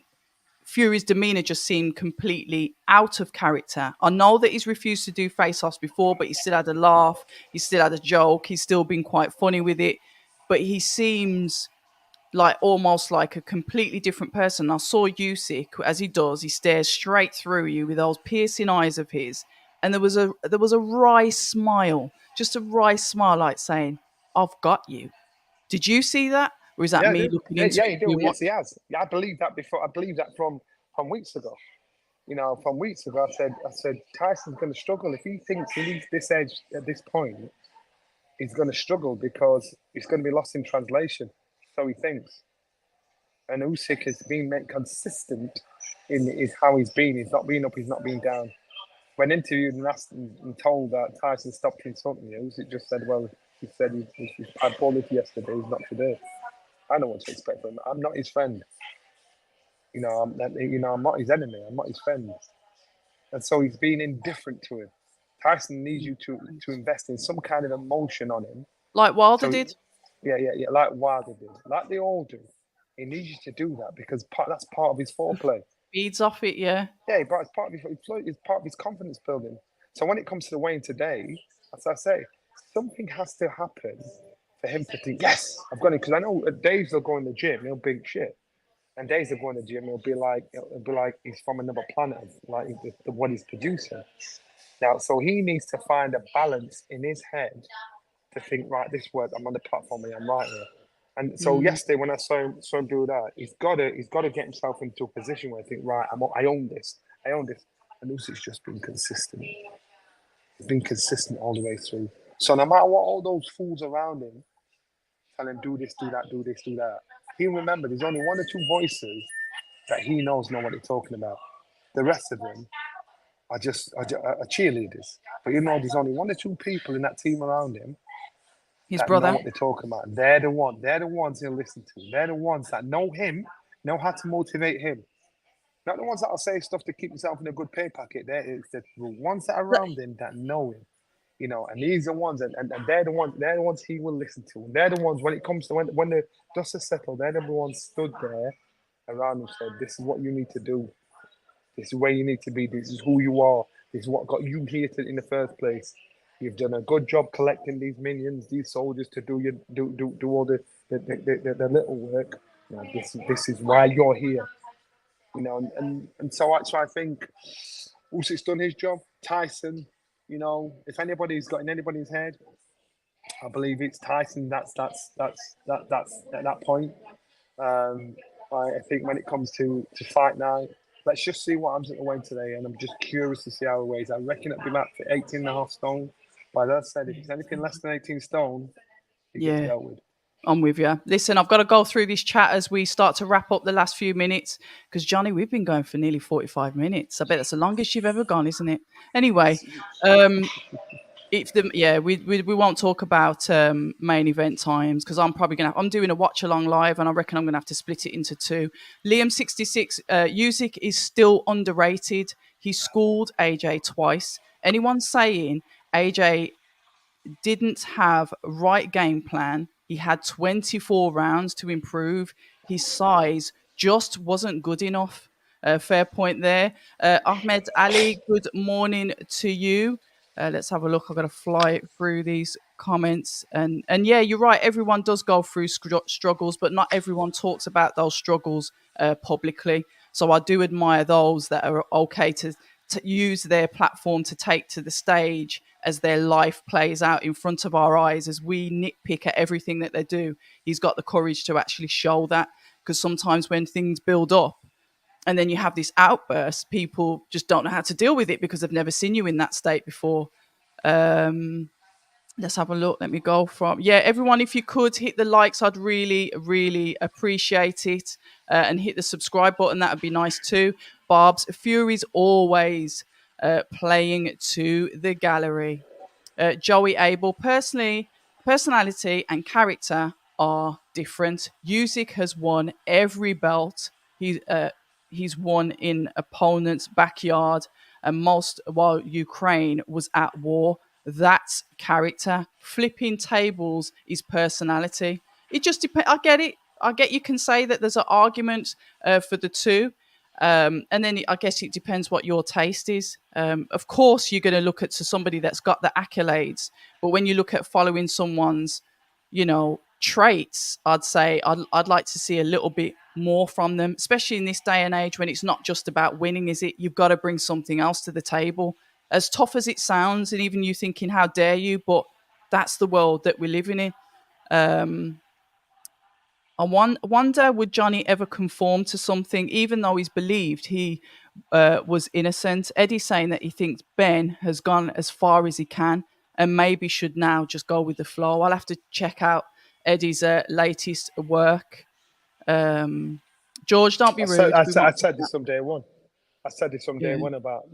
Fury's demeanor just seemed completely out of character. I know that he's refused to do face-offs before, but he still had a laugh. He still had a joke. He's still been quite funny with it. But he seems like almost like a completely different person. I saw Usyk, as he does, he stares straight through you with those piercing eyes of his, and there was a wry smile, just a wry smile, like saying, "I've got you." Did you see that, or is that Yeah, I me do. looking Yeah, into yeah, it you do. too Yes, much? he has. Yeah, I believe that before. I believe that from weeks ago. From weeks ago, I said Tyson's going to struggle if he thinks he needs this edge at this point. He's going to struggle because he's going to be lost in translation. So he thinks. And Usyk has been consistent in is how he's been. He's not been up. He's not been down. When interviewed and asked and told that Tyson stopped insulting you, Usyk just said, "Well, he said he had quality yesterday. He's not today. I know what to expect from him. I'm not his friend. I'm not his enemy. I'm not his friend." And so he's been indifferent to him. Tyson needs you to invest in some kind of emotion on him. Like Wilder So did. yeah, like Wilder did, like they all do. He needs you to do that because that's part of his foreplay. Feeds off it, yeah. Yeah, but it's part of his confidence building. So when it comes to the weigh-in today, as I say, something has to happen for him to think, yes, I've got it. Because I know Dave's will go in the gym, he'll big shit. And Dave's will go in the gym, it'll be like he's from another planet, like what he's producing. Now, so he needs to find a balance in his head to think, right, this work, I'm on the platform here, I'm right here. And so yesterday when I saw him do that, he's gotta get himself into a position where I think, right, I own this. And Usyk's just been consistent. He's been consistent all the way through. So no matter what all those fools around him tell him do this, do that, do this, do that, he remember there's only one or two voices that he knows know what they're talking about. The rest of them are cheerleaders. But there's only one or two people in that team around him His that know brother. what they're talking about. They're the ones he'll listen to. They're the ones that know him, know how to motivate him. Not the ones that'll say stuff to keep himself in a good pay packet. It's the ones that are around him that know him. And these are the ones, and they're the ones he will listen to. And they're the ones when it comes to when the dust is settled, they're the ones stood there around him said, "This is what you need to do. This is where you need to be. This is who you are. This is what got you here in the first place. You've done a good job collecting these minions, these soldiers to do all the little work. This is why you're here. And so I think Usyk's done his job. Tyson, if anybody's got in anybody's head, I believe it's Tyson. That's at that point. I think when it comes to fight night, let's just see what happens at the weigh today. And I'm just curious to see how it weighs. I reckon it'll be about 18.5 stone. But as I said, if it's anything less than 18 stone, it gets Yeah. dealt with. I'm with you. Listen, I've got to go through this chat as we start to wrap up the last few minutes because, Johnny, we've been going for nearly 45 minutes. I bet that's the longest you've ever gone, isn't it? Anyway, we won't talk about main event times because I'm doing a watch along live and I reckon I'm gonna have to split it into two. Liam 66, Usyk is still underrated. He schooled AJ twice. Anyone saying AJ didn't have right game plan. He had 24 rounds to improve. His size just wasn't good enough. Fair point there. Ahmed Ali, good morning to you. Let's have a look. I've got to fly through these comments. And yeah, you're right. Everyone does go through struggles, but not everyone talks about those struggles publicly. So I do admire those that are okay to use their platform to take to the stage as their life plays out in front of our eyes as we nitpick at everything that they do. He's got the courage to actually show that, because sometimes when things build up and then you have this outburst, people just don't know how to deal with it because they've never seen you in that state before. Let's have a look. Let me go from, everyone, if you could hit the likes, I'd really, really appreciate it. And hit the subscribe button. That would be nice too. Barb's Fury's always playing to the gallery. Joey Abel, personality and character are different. Usyk has won every belt he's won in opponent's backyard, and most while Ukraine was at war. That's character. Flipping tables is personality. It just depends. I get it. I get you can say that there's an argument for the two. And then I guess it depends what your taste is. Of course, you're going to look at to somebody that's got the accolades, but when you look at following someone's, traits, I'd say I'd like to see a little bit more from them, especially in this day and age when it's not just about winning, is it? You've got to bring something else to the table. As tough as it sounds, and even you thinking, how dare you? But that's the world that we're living in. I wonder, would Johnny ever conform to something, even though he's believed he was innocent? Eddie's saying that he thinks Ben has gone as far as he can and maybe should now just go with the flow. I'll have to check out Eddie's latest work. George, don't be I said, rude. I We said, I want to said this from day one. I said this from day yeah. one about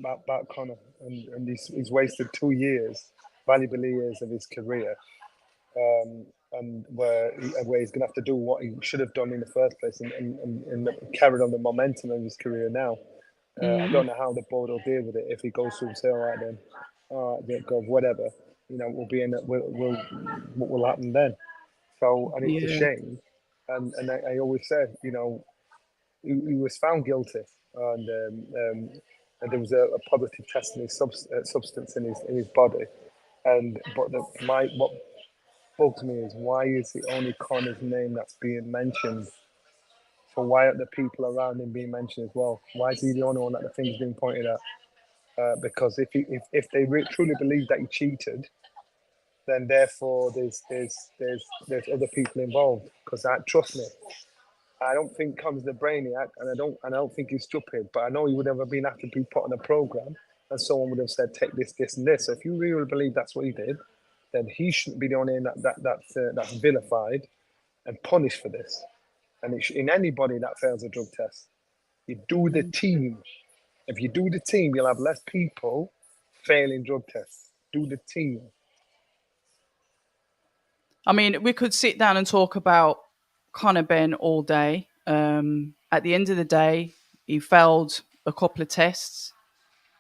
Conor, and he's wasted 2 years, valuable years of his career, and where he's going to have to do what he should have done in the first place, and carry on the momentum of his career now. I don't know how the board will deal with it if he goes through and say, all right then, all right, go whatever, we'll be in it. What will happen then? So, and it's a Yeah. shame. And I always said, he was found guilty, and there was a positive test in his substance in his body. But what bugs me is, why is it only Conor's name that's being mentioned? So why aren't the people around him being mentioned as well? Why is he the only one that the thing's being pointed at? Because if they truly believe that he cheated, then therefore there's other people involved. Because trust me, I don't think Conor's the brainiac, and I don't think he's stupid. But I know he would have been have to be put on a program, and someone would have said, take this, this, and this. So if you really believe that's what he did, then he shouldn't be the only that's vilified and punished for this. And in anybody that fails a drug test, you do the team. If you do the team, you'll have less people failing drug tests. Do the team. I mean, we could sit down and talk about Conor Benn all day. At the end of the day, he failed a couple of tests.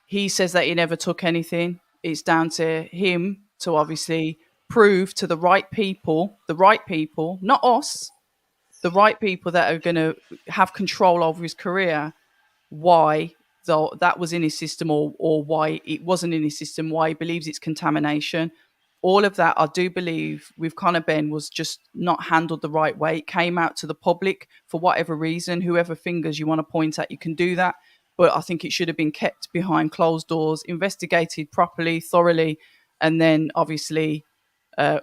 He says that he never took anything. It's down to him to obviously prove to the right people, not us, the right people that are going to have control over his career, why though that was in his system, or why it wasn't in his system, why he believes it's contamination. All of that, I do believe, with Conor Benn was just not handled the right way. It came out to the public for whatever reason. Whoever fingers you want to point at, you can do that. But I think it should have been kept behind closed doors, investigated properly, thoroughly, and then obviously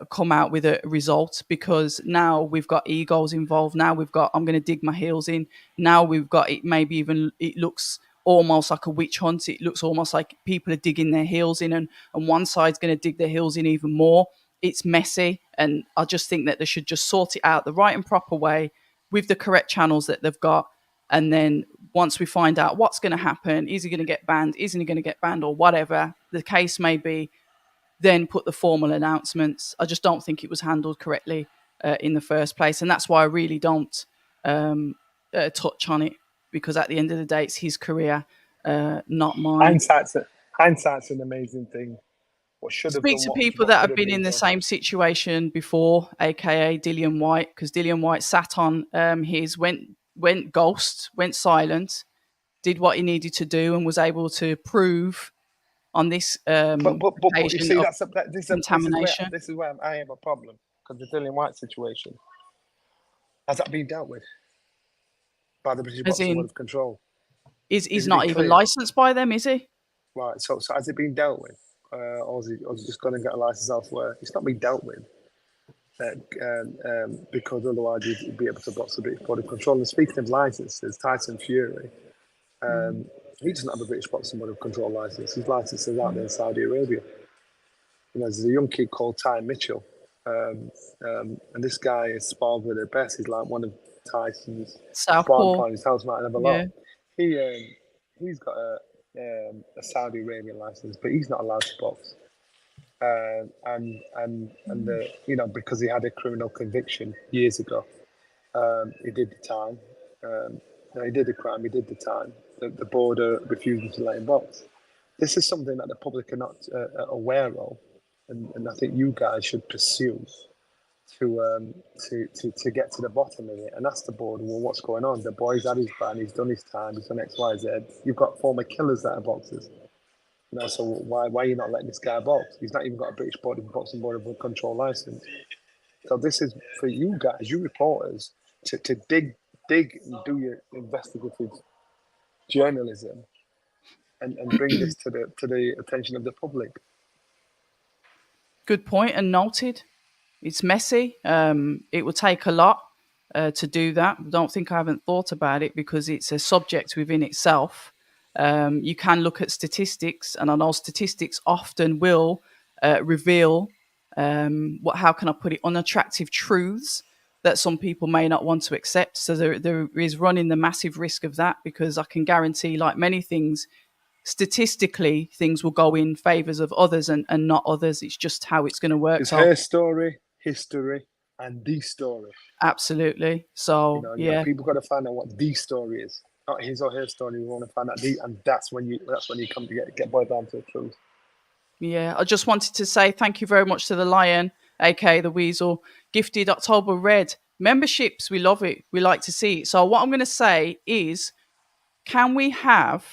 come out with a result, because now we've got egos involved. Now we've got, I'm going to dig my heels in. Now we've got it, maybe even it looks almost like a witch hunt. It looks almost like people are digging their heels in, and one side's going to dig their heels in even more. It's messy. And I just think that they should just sort it out the right and proper way with the correct channels that they've got. And then once we find out what's going to happen, is he going to get banned? Isn't he going to get banned, or whatever the case may be, then put the formal announcements. I just don't think it was handled correctly in the first place. And that's why I really don't touch on it, because at the end of the day, it's his career, not mine. Hindsight's an amazing thing. What should have Speak done, to people what that could have have been been in the done. same situation before, aka Dillian White, because Dillian White sat on went ghost, went silent, did what he needed to do, and was able to prove on this But you occasion see, of contamination. this is where I have a problem, because the Dillian White situation, has that been dealt with by the British As Boxing Board in, of Control? he's Is it been not even cleared? licensed by them, is he? Right. So has it been dealt with, or is he just going to get a license elsewhere? It's not been dealt with. Because otherwise you'd be able to box the British Board of Control. And speaking of licenses, Tyson Fury, he doesn't have a British Boxing Board of Control license. His license is out there in Saudi Arabia. There's a young kid called Ty Mitchell, and this guy is sparred with the best. He's like one of Tyson's sparring Southpaw. partners. Tells him out of a Yeah. lot. He's got a Saudi Arabian license, but he's not allowed to box. Because he had a criminal conviction years ago, he did the time. No, he did the crime. He did the time. The board refusing to let him box. This is something that the public are not aware of, and I think you guys should pursue to get to the bottom of it and ask the board, well, what's going on? The boy's had his ban, he's done his time, he's done X, Y, Z. You've got former killers that are boxers. So why are you not letting this guy box? He's not even got a British boxing board of control license. So this is for you guys, you reporters, to dig and do your investigative journalism and bring this to the attention of the public. Good point and noted. It's messy. It will take a lot to do that. I don't think I haven't thought about it because it's a subject within itself. You can look at statistics, and I know statistics often will reveal how can I put it, unattractive truths that some people may not want to accept. So there is running the massive risk of that, because I can guarantee, like many things, statistically things will go in favors of others and not others. It's just how it's going to work. It's her story, history, and the story. Absolutely. So yeah, people got to find out what the story is, not his or her story. We want to find out and that's when you come to get boiled down to the truth. Yeah, I just wanted to say thank you very much to the Lion, aka the Weasel, gifted October Red memberships. We love it. We like to see it. So what I'm going to say is, can we have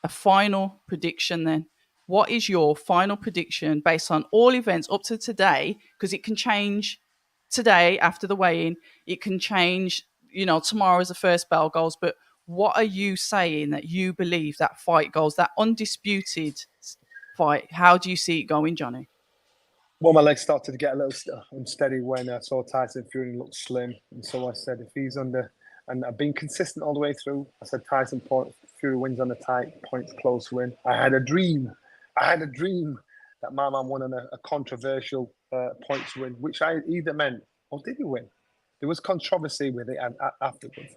a final prediction then? What is your final prediction based on all events up to today? Because it can change today after the weigh-in. It can change, tomorrow as the first bell goes. But what are you saying that you believe that fight goes, that undisputed fight? How do you see it going, Johnny? Well, my legs started to get a little unsteady when I saw Tyson Fury look slim. And so I said, if he's under, and I've been consistent all the way through, I said Fury wins on a tight, points close win. I had a dream that my man won on a controversial points win, which I either meant, or did he win? There was controversy with it afterwards.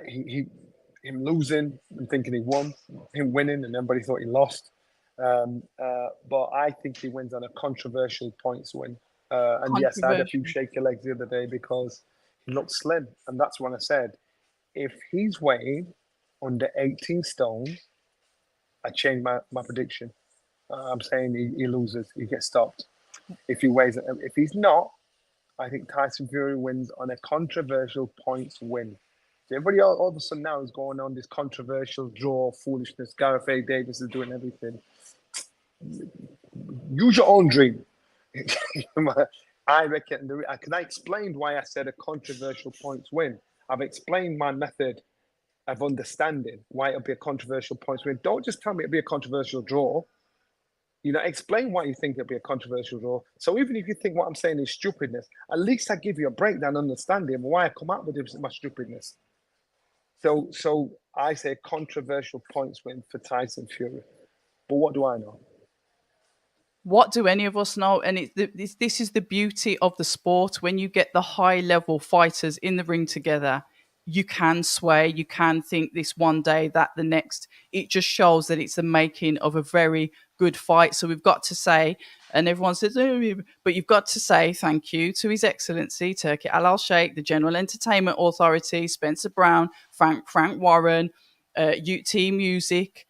Him losing and thinking he won, him winning and everybody thought he lost. But I think he wins on a controversial points win. And yes, I had a few shaky legs the other day because he looked slim. And that's when I said, if he's weighing under 18 stone, I changed my prediction. I'm saying he loses, he gets stopped. If he's not, I think Tyson Fury wins on a controversial points win. So everybody all of a sudden now is going on this controversial draw foolishness. Gareth A. Davis is doing everything. Use your own dream. I reckon, because I explained why I said a controversial points win. I've explained my method of understanding why it'll be a controversial points win. Don't just tell me it'll be a controversial draw. Explain why you think it'll be a controversial draw. So even if you think what I'm saying is stupidness, at least I give you a breakdown understanding of why I come out with my stupidness. So I say controversial points win for Tyson Fury. But what do I know? What do any of us know? And this is the beauty of the sport. When you get the high-level fighters in the ring together, you can sway, you can think this one day, that the next. It just shows that it's the making of a very good fight. So we've got to say, and everyone says, but you've got to say thank you to His Excellency Turki Al-Sheikh, the General Entertainment Authority, Spencer Brown, Frank Warren, Team Usyk,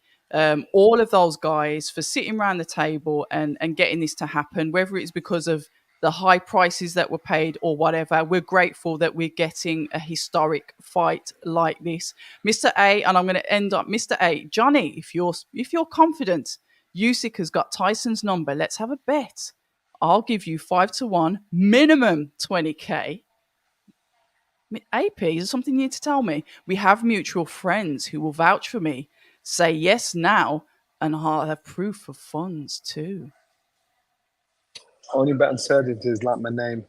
all of those guys for sitting around the table and getting this to happen, whether it's because of the high prices that were paid or whatever. We're grateful that we're getting a historic fight like this. Mr. A, and I'm going to end up, Mr. A, Johnny, if you're confident Usyk has got Tyson's number, let's have a bet. I'll give you 5-1, minimum 20K. AP, is there something you need to tell me? We have mutual friends who will vouch for me. Say yes now, and I'll have proof of funds too. Only bet uncertainty is like my name,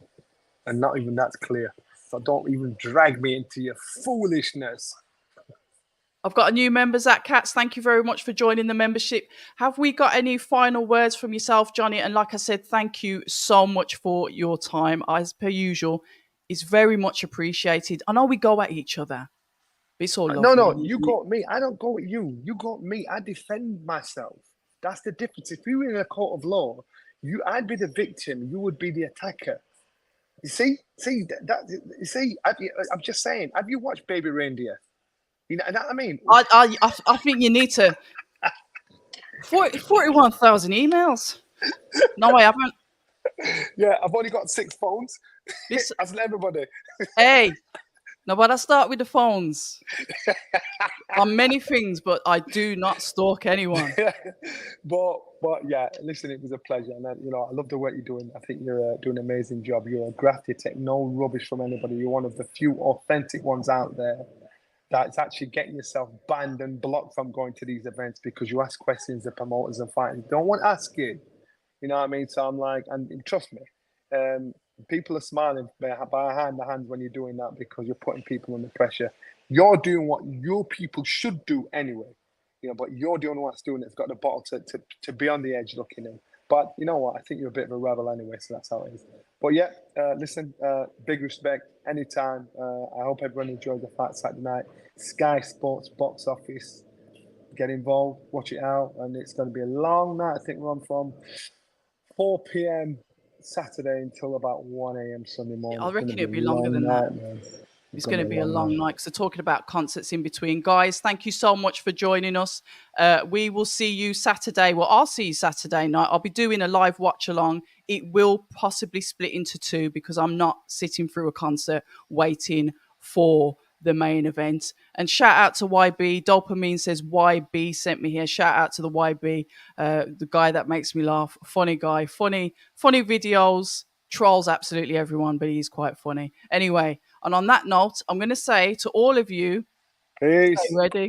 and not even that's clear. So don't even drag me into your foolishness. I've got a new member, Zach Katz. Thank you very much for joining the membership. Have we got any final words from yourself, Johnny? And like I said, thank you so much for your time. As per usual, it's very much appreciated. I know we go at each other. It's all lovely. No, you got me. I don't go at you. You got me. I defend myself. That's the difference. If we were in a court of law, I'd be the victim. You would be the attacker. You see, I'm just saying. Have you watched Baby Reindeer? You know what I mean? I think you need to. 41,000 emails. No, I haven't. Yeah, I've only got 6 phones. Listen, As everybody. hey, now but I start with the phones on many things, but I do not stalk anyone. but yeah, listen, it was a pleasure, and I love the work you're doing. I think you're doing an amazing job. You're a graft. You take no rubbish from anybody. You're one of the few authentic ones out there that's actually getting yourself banned and blocked from going to these events because you ask questions the promoters and fighters don't want asking. You know what I mean? So I'm like, and trust me, people are smiling behind the hands when you're doing that because you're putting people under pressure. You're doing what your people should do anyway, but you're the only one that's doing it. It's got the bottle to be on the edge looking in. But you know what? I think you're a bit of a rebel anyway, so that's how it is. But yeah, listen, big respect anytime. I hope everyone enjoys the fight Saturday night. Sky Sports box office. Get involved, watch it out, and it's going to be a long night. I think we're on from 4 p.m. Saturday until about 1 a.m. Sunday morning. I It's going to reckon be it'll a be longer long than that. night, man. It's going to be a long night because they're talking about concerts in between. Guys, thank you so much for joining us. We will see you Saturday. Well, I'll see you Saturday night. I'll be doing a live watch along. It will possibly split into 2 because I'm not sitting through a concert waiting for the main event. And shout out to YB. Dopamine says YB sent me here. Shout out to the YB, the guy that makes me laugh. Funny guy. Funny videos. Trolls absolutely everyone, but he's quite funny. Anyway, and on that note, I'm going to say to all of you, Peace. stay ready.